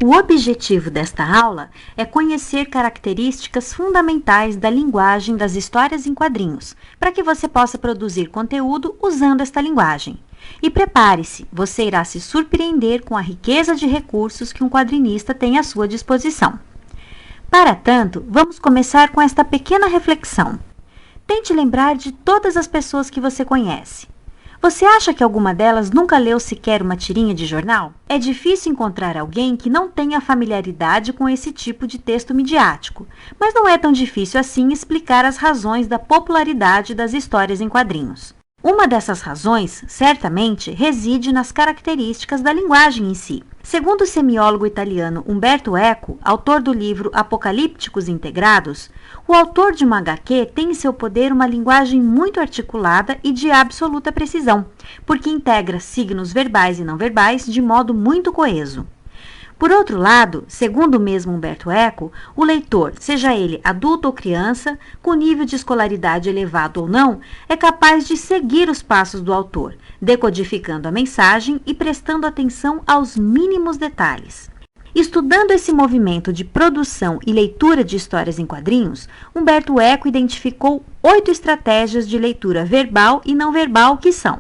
O objetivo desta aula é conhecer características fundamentais da linguagem das histórias em quadrinhos, para que você possa produzir conteúdo usando esta linguagem. E prepare-se, você irá se surpreender com a riqueza de recursos que um quadrinista tem à sua disposição. Para tanto, vamos começar com esta pequena reflexão. Tente lembrar de todas as pessoas que você conhece. Você acha que alguma delas nunca leu sequer uma tirinha de jornal? É difícil encontrar alguém que não tenha familiaridade com esse tipo de texto midiático, mas não é tão difícil assim explicar as razões da popularidade das histórias em quadrinhos. Uma dessas razões, certamente, reside nas características da linguagem em si. Segundo o semiólogo italiano Umberto Eco, autor do livro Apocalípticos Integrados, o autor de uma HQ tem em seu poder uma linguagem muito articulada e de absoluta precisão, porque integra signos verbais e não verbais de modo muito coeso. Por outro lado, segundo o mesmo Umberto Eco, o leitor, seja ele adulto ou criança, com nível de escolaridade elevado ou não, é capaz de seguir os passos do autor, decodificando a mensagem e prestando atenção aos mínimos detalhes. Estudando esse movimento de produção e leitura de histórias em quadrinhos, Umberto Eco identificou 8 estratégias de leitura verbal e não verbal que são: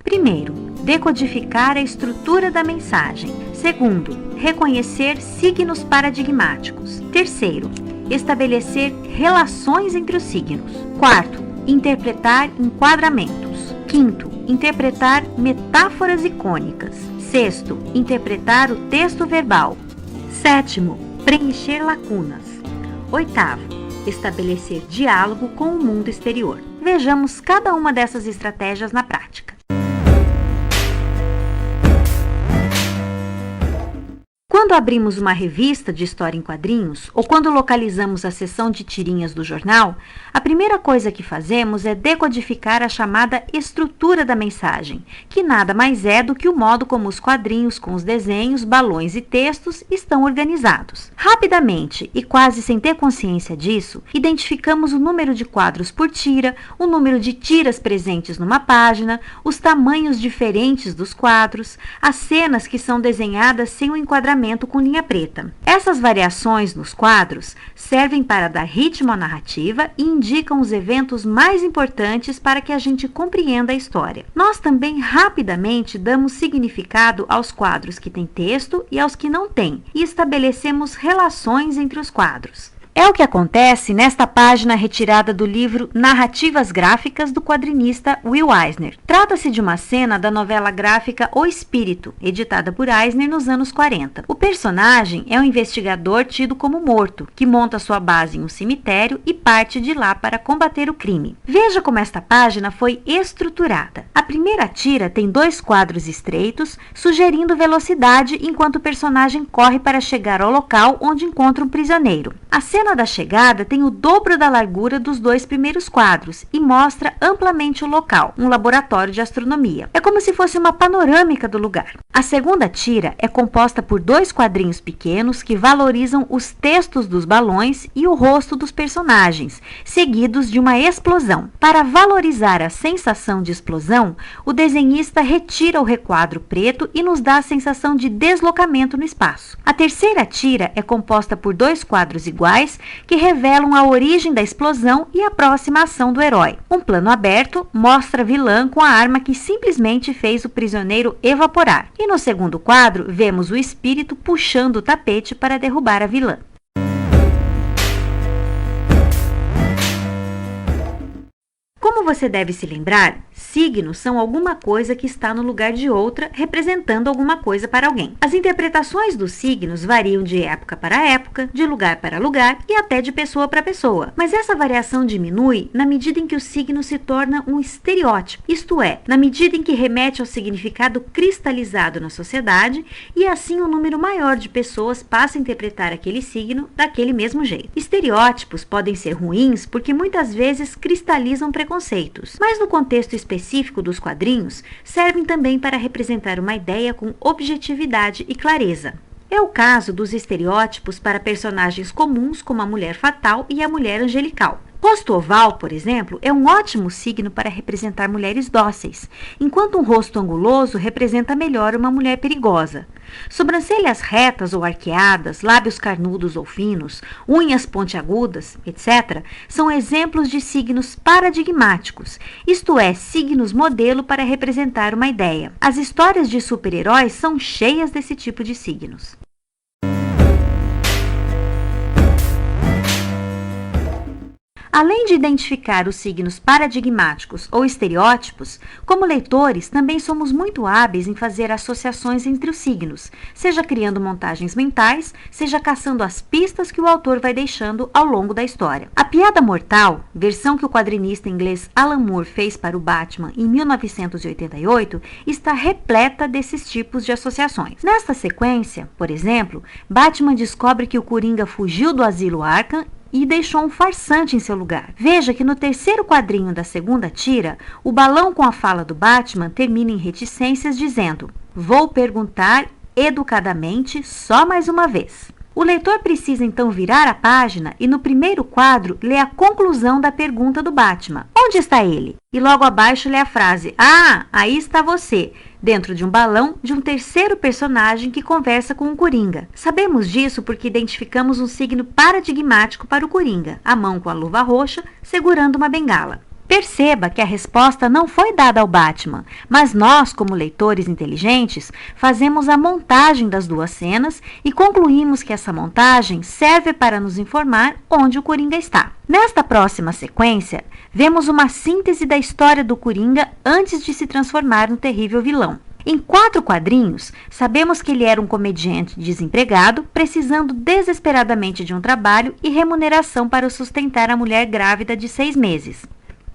primeiro, decodificar a estrutura da mensagem. Segundo, reconhecer signos paradigmáticos. Terceiro, estabelecer relações entre os signos. Quarto, interpretar enquadramentos. Quinto, interpretar metáforas icônicas. Sexto, interpretar o texto verbal. Sétimo, preencher lacunas. Oitavo, estabelecer diálogo com o mundo exterior. Vejamos cada uma dessas estratégias na prática. Quando abrimos uma revista de história em quadrinhos ou quando localizamos a seção de tirinhas do jornal, a primeira coisa que fazemos é decodificar a chamada estrutura da mensagem, que nada mais é do que o modo como os quadrinhos com os desenhos, balões e textos estão organizados. Rapidamente, e quase sem ter consciência disso, identificamos o número de quadros por tira, o número de tiras presentes numa página, os tamanhos diferentes dos quadros, as cenas que são desenhadas sem o enquadramento com linha preta. Essas variações nos quadros servem para dar ritmo à narrativa e indicam os eventos mais importantes para que a gente compreenda a história. Nós também rapidamente damos significado aos quadros que têm texto e aos que não têm, e estabelecemos relações entre os quadros. É o que acontece nesta página retirada do livro Narrativas Gráficas do quadrinista Will Eisner. Trata-se de uma cena da novela gráfica O Espírito, editada por Eisner nos anos 40. O personagem é um investigador tido como morto, que monta sua base em um cemitério e parte de lá para combater o crime. Veja como esta página foi estruturada. A primeira tira tem 2 quadros estreitos, sugerindo velocidade enquanto o personagem corre para chegar ao local onde encontra um prisioneiro. A cena da chegada tem o dobro da largura dos 2 primeiros quadros e mostra amplamente o local, um laboratório de astronomia. É como se fosse uma panorâmica do lugar. A segunda tira é composta por 2 quadrinhos pequenos que valorizam os textos dos balões e o rosto dos personagens, seguidos de uma explosão. Para valorizar a sensação de explosão, o desenhista retira o requadro preto e nos dá a sensação de deslocamento no espaço. A terceira tira é composta por 2 quadros iguais que revelam a origem da explosão e a próxima ação do herói. Um plano aberto mostra a vilã com a arma que simplesmente fez o prisioneiro evaporar. E no segundo quadro, vemos o espírito puxando o tapete para derrubar a vilã. Como você deve se lembrar, signos são alguma coisa que está no lugar de outra, representando alguma coisa para alguém. As interpretações dos signos variam de época para época, de lugar para lugar e até de pessoa para pessoa. Mas essa variação diminui na medida em que o signo se torna um estereótipo, isto é, na medida em que remete ao significado cristalizado na sociedade e assim um número maior de pessoas passa a interpretar aquele signo daquele mesmo jeito. Estereótipos podem ser ruins porque muitas vezes cristalizam preconceitos, mas no contexto específico dos quadrinhos, servem também para representar uma ideia com objetividade e clareza. É o caso dos estereótipos para personagens comuns como a mulher fatal e a mulher angelical. Rosto oval, por exemplo, é um ótimo signo para representar mulheres dóceis, enquanto um rosto anguloso representa melhor uma mulher perigosa. Sobrancelhas retas ou arqueadas, lábios carnudos ou finos, unhas pontiagudas, etc., são exemplos de signos paradigmáticos, isto é, signos modelo para representar uma ideia. As histórias de super-heróis são cheias desse tipo de signos. Além de identificar os signos paradigmáticos ou estereótipos, como leitores também somos muito hábeis em fazer associações entre os signos, seja criando montagens mentais, seja caçando as pistas que o autor vai deixando ao longo da história. A Piada Mortal, versão que o quadrinista inglês Alan Moore fez para o Batman em 1988, está repleta desses tipos de associações. Nesta sequência, por exemplo, Batman descobre que o Coringa fugiu do asilo Arkham e deixou um farsante em seu lugar. Veja que no terceiro quadrinho da segunda tira, o balão com a fala do Batman termina em reticências dizendo: "Vou perguntar educadamente só mais uma vez." O leitor precisa então virar a página e no primeiro quadro lê a conclusão da pergunta do Batman: "Onde está ele?" E logo abaixo lê a frase: "Ah, aí está você", dentro de um balão de um terceiro personagem que conversa com o Coringa. Sabemos disso porque identificamos um signo paradigmático para o Coringa, a mão com a luva roxa, segurando uma bengala. Perceba que a resposta não foi dada ao Batman, mas nós, como leitores inteligentes, fazemos a montagem das duas cenas e concluímos que essa montagem serve para nos informar onde o Coringa está. Nesta próxima sequência, vemos uma síntese da história do Coringa antes de se transformar no terrível vilão. Em 4 quadrinhos, sabemos que ele era um comediante desempregado, precisando desesperadamente de um trabalho e remuneração para sustentar a mulher grávida de 6 meses.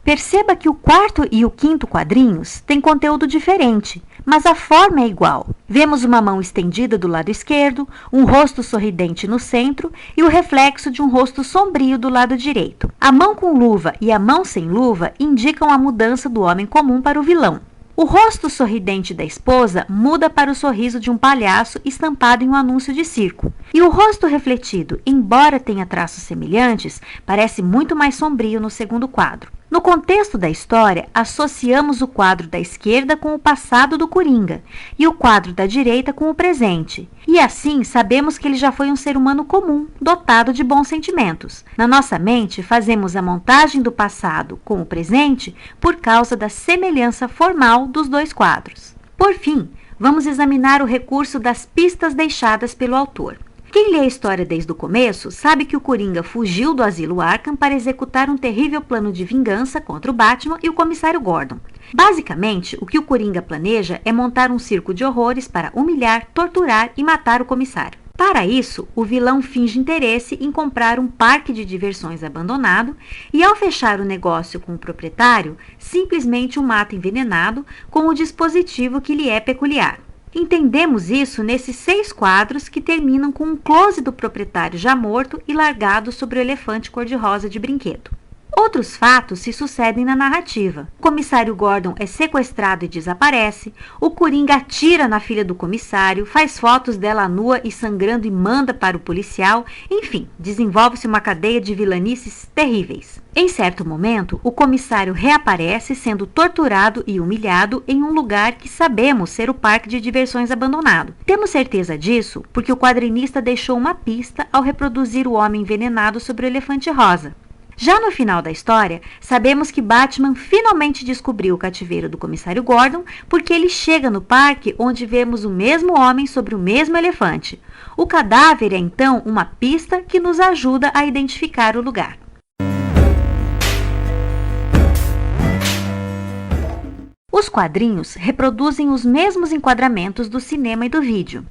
Perceba que o 4º e o 5º quadrinhos têm conteúdo diferente, mas a forma é igual. Vemos uma mão estendida do lado esquerdo, um rosto sorridente no centro e o reflexo de um rosto sombrio do lado direito. A mão com luva e a mão sem luva indicam a mudança do homem comum para o vilão. O rosto sorridente da esposa muda para o sorriso de um palhaço estampado em um anúncio de circo. E o rosto refletido, embora tenha traços semelhantes, parece muito mais sombrio no segundo quadro. No contexto da história, associamos o quadro da esquerda com o passado do Coringa e o quadro da direita com o presente. E assim sabemos que ele já foi um ser humano comum, dotado de bons sentimentos. Na nossa mente, fazemos a montagem do passado com o presente por causa da semelhança formal dos dois quadros. Por fim, vamos examinar o recurso das pistas deixadas pelo autor. Quem lê a história desde o começo sabe que o Coringa fugiu do asilo Arkham para executar um terrível plano de vingança contra o Batman e o comissário Gordon. Basicamente, o que o Coringa planeja é montar um circo de horrores para humilhar, torturar e matar o comissário. Para isso, o vilão finge interesse em comprar um parque de diversões abandonado e, ao fechar o negócio com o proprietário, simplesmente o mata envenenado com o dispositivo que lhe é peculiar. Entendemos isso nesses 6 quadros que terminam com um close do proprietário já morto e largado sobre o elefante cor-de-rosa de brinquedo. Outros fatos se sucedem na narrativa. O comissário Gordon é sequestrado e desaparece, o Coringa atira na filha do comissário, faz fotos dela nua e sangrando e manda para o policial, enfim, desenvolve-se uma cadeia de vilanices terríveis. Em certo momento, o comissário reaparece sendo torturado e humilhado em um lugar que sabemos ser o parque de diversões abandonado. Temos certeza disso porque o quadrinista deixou uma pista ao reproduzir o homem envenenado sobre o elefante rosa. Já no final da história, sabemos que Batman finalmente descobriu o cativeiro do comissário Gordon porque ele chega no parque onde vemos o mesmo homem sobre o mesmo elefante. O cadáver é então uma pista que nos ajuda a identificar o lugar. Os quadrinhos reproduzem os mesmos enquadramentos do cinema e do vídeo.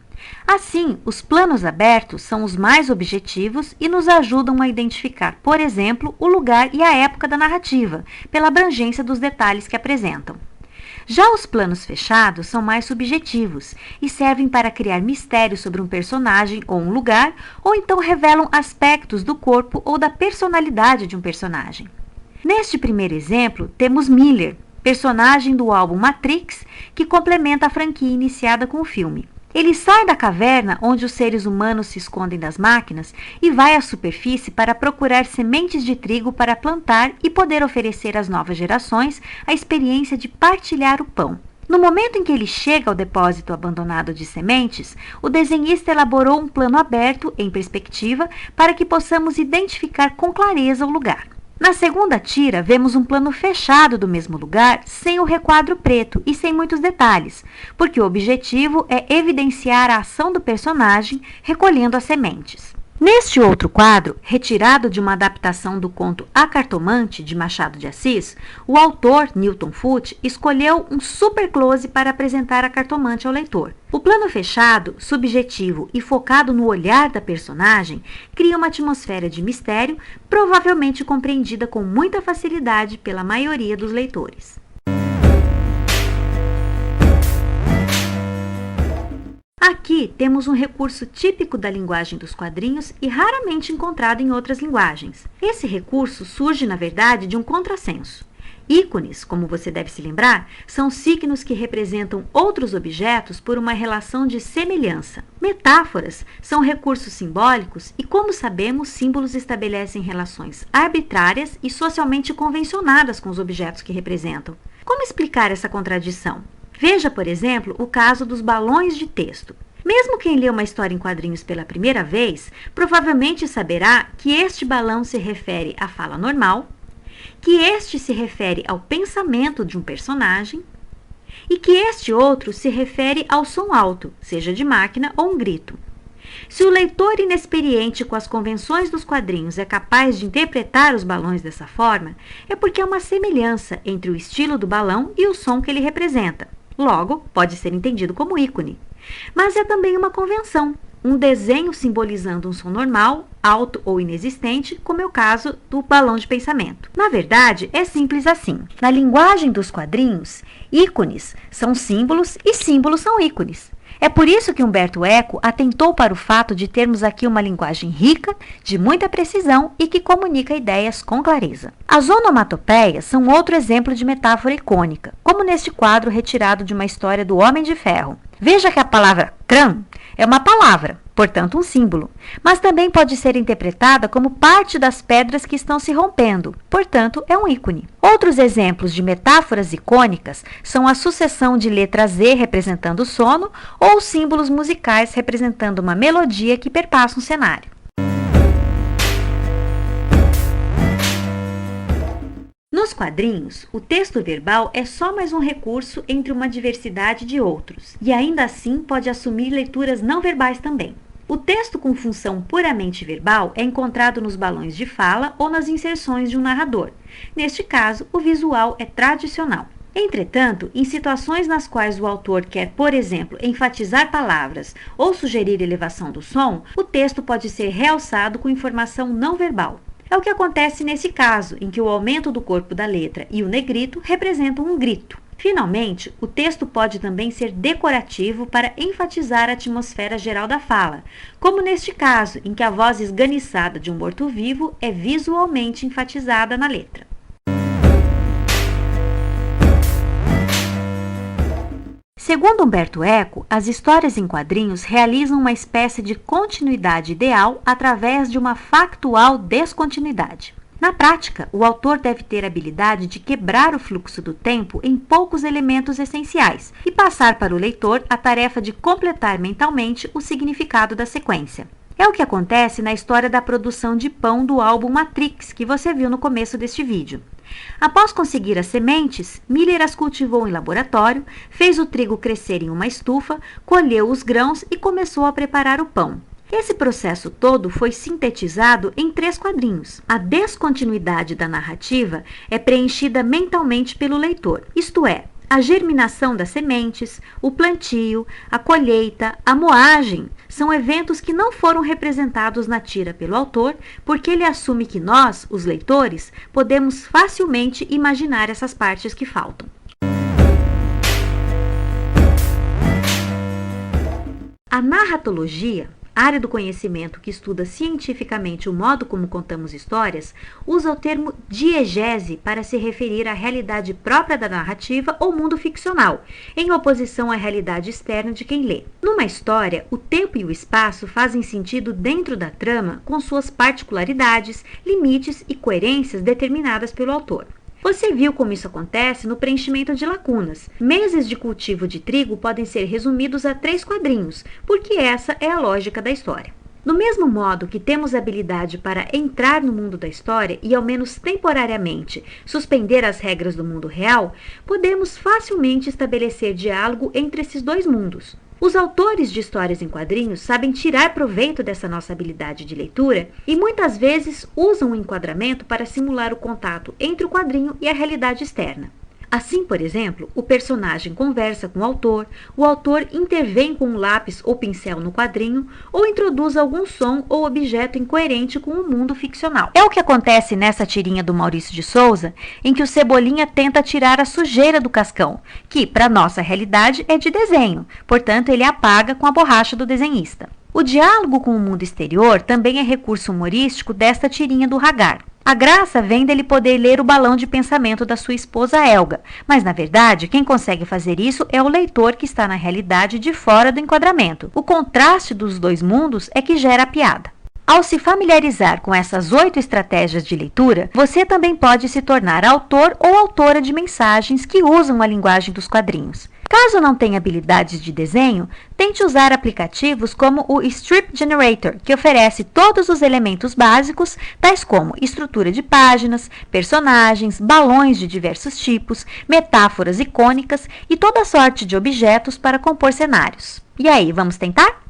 Assim, os planos abertos são os mais objetivos e nos ajudam a identificar, por exemplo, o lugar e a época da narrativa, pela abrangência dos detalhes que apresentam. Já os planos fechados são mais subjetivos e servem para criar mistérios sobre um personagem ou um lugar, ou então revelam aspectos do corpo ou da personalidade de um personagem. Neste primeiro exemplo, temos Miller, personagem do álbum Matrix, que complementa a franquia iniciada com o filme. Ele sai da caverna onde os seres humanos se escondem das máquinas e vai à superfície para procurar sementes de trigo para plantar e poder oferecer às novas gerações a experiência de partilhar o pão. No momento em que ele chega ao depósito abandonado de sementes, o desenhista elaborou um plano aberto, em perspectiva, para que possamos identificar com clareza o lugar. Na segunda tira, vemos um plano fechado do mesmo lugar, sem o requadro preto e sem muitos detalhes, porque o objetivo é evidenciar a ação do personagem recolhendo as sementes. Neste outro quadro, retirado de uma adaptação do conto A Cartomante, de Machado de Assis, o autor, Newton Foote, escolheu um super close para apresentar a cartomante ao leitor. O plano fechado, subjetivo e focado no olhar da personagem cria uma atmosfera de mistério, provavelmente compreendida com muita facilidade pela maioria dos leitores. Aqui temos um recurso típico da linguagem dos quadrinhos e raramente encontrado em outras linguagens. Esse recurso surge, na verdade, de um contrassenso. Ícones, como você deve se lembrar, são signos que representam outros objetos por uma relação de semelhança. Metáforas são recursos simbólicos e, como sabemos, símbolos estabelecem relações arbitrárias e socialmente convencionadas com os objetos que representam. Como explicar essa contradição? Veja, por exemplo, o caso dos balões de texto. Mesmo quem lê uma história em quadrinhos pela primeira vez, provavelmente saberá que este balão se refere à fala normal, que este se refere ao pensamento de um personagem e que este outro se refere ao som alto, seja de máquina ou um grito. Se o leitor inexperiente com as convenções dos quadrinhos é capaz de interpretar os balões dessa forma, é porque há uma semelhança entre o estilo do balão e o som que ele representa. Logo, pode ser entendido como ícone. Mas é também uma convenção, um desenho simbolizando um som normal, alto ou inexistente, como é o caso do balão de pensamento. Na verdade, é simples assim. Na linguagem dos quadrinhos, ícones são símbolos e símbolos são ícones. É por isso que Umberto Eco atentou para o fato de termos aqui uma linguagem rica, de muita precisão e que comunica ideias com clareza. As onomatopeias são outro exemplo de metáfora icônica, como neste quadro retirado de uma história do Homem de Ferro. Veja que a palavra crã é uma palavra, portanto um símbolo, mas também pode ser interpretada como parte das pedras que estão se rompendo, portanto é um ícone. Outros exemplos de metáforas icônicas são a sucessão de letras Z representando o sono ou símbolos musicais representando uma melodia que perpassa um cenário. Nos quadrinhos, o texto verbal é só mais um recurso entre uma diversidade de outros, e ainda assim pode assumir leituras não verbais também. O texto com função puramente verbal é encontrado nos balões de fala ou nas inserções de um narrador. Neste caso, o visual é tradicional. Entretanto, em situações nas quais o autor quer, por exemplo, enfatizar palavras ou sugerir elevação do som, o texto pode ser realçado com informação não verbal. É o que acontece nesse caso, em que o aumento do corpo da letra e o negrito representam um grito. Finalmente, o texto pode também ser decorativo para enfatizar a atmosfera geral da fala, como neste caso, em que a voz esganiçada de um morto-vivo é visualmente enfatizada na letra. Segundo Umberto Eco, as histórias em quadrinhos realizam uma espécie de continuidade ideal através de uma factual descontinuidade. Na prática, o autor deve ter a habilidade de quebrar o fluxo do tempo em poucos elementos essenciais e passar para o leitor a tarefa de completar mentalmente o significado da sequência. É o que acontece na história da produção de pão do álbum Matrix, que você viu no começo deste vídeo. Após conseguir as sementes, Miller as cultivou em laboratório, fez o trigo crescer em uma estufa, colheu os grãos e começou a preparar o pão. Esse processo todo foi sintetizado em 3 quadrinhos. A descontinuidade da narrativa é preenchida mentalmente pelo leitor, isto é, a germinação das sementes, o plantio, a colheita, a moagem são eventos que não foram representados na tira pelo autor, porque ele assume que nós, os leitores, podemos facilmente imaginar essas partes que faltam. A narratologia área do conhecimento que estuda cientificamente o modo como contamos histórias, usa o termo diegese para se referir à realidade própria da narrativa ou mundo ficcional, em oposição à realidade externa de quem lê. Numa história, o tempo e o espaço fazem sentido dentro da trama com suas particularidades, limites e coerências determinadas pelo autor. Você viu como isso acontece no preenchimento de lacunas. Meses de cultivo de trigo podem ser resumidos a 3 quadrinhos, porque essa é a lógica da história. Do mesmo modo que temos habilidade para entrar no mundo da história e, ao menos temporariamente, suspender as regras do mundo real, podemos facilmente estabelecer diálogo entre esses dois mundos. Os autores de histórias em quadrinhos sabem tirar proveito dessa nossa habilidade de leitura e muitas vezes usam o enquadramento para simular o contato entre o quadrinho e a realidade externa. Assim, por exemplo, o personagem conversa com o autor intervém com um lápis ou pincel no quadrinho ou introduz algum som ou objeto incoerente com o mundo ficcional. É o que acontece nessa tirinha do Maurício de Souza, em que o Cebolinha tenta tirar a sujeira do Cascão, que, para nossa realidade, é de desenho, portanto ele apaga com a borracha do desenhista. O diálogo com o mundo exterior também é recurso humorístico desta tirinha do Hagar. A graça vem dele poder ler o balão de pensamento da sua esposa Helga, mas na verdade quem consegue fazer isso é o leitor que está na realidade de fora do enquadramento. O contraste dos dois mundos é que gera a piada. Ao se familiarizar com essas 8 estratégias de leitura, você também pode se tornar autor ou autora de mensagens que usam a linguagem dos quadrinhos. Caso não tenha habilidades de desenho, tente usar aplicativos como o Strip Generator, que oferece todos os elementos básicos, tais como estrutura de páginas, personagens, balões de diversos tipos, metáforas icônicas e toda sorte de objetos para compor cenários. E aí, vamos tentar?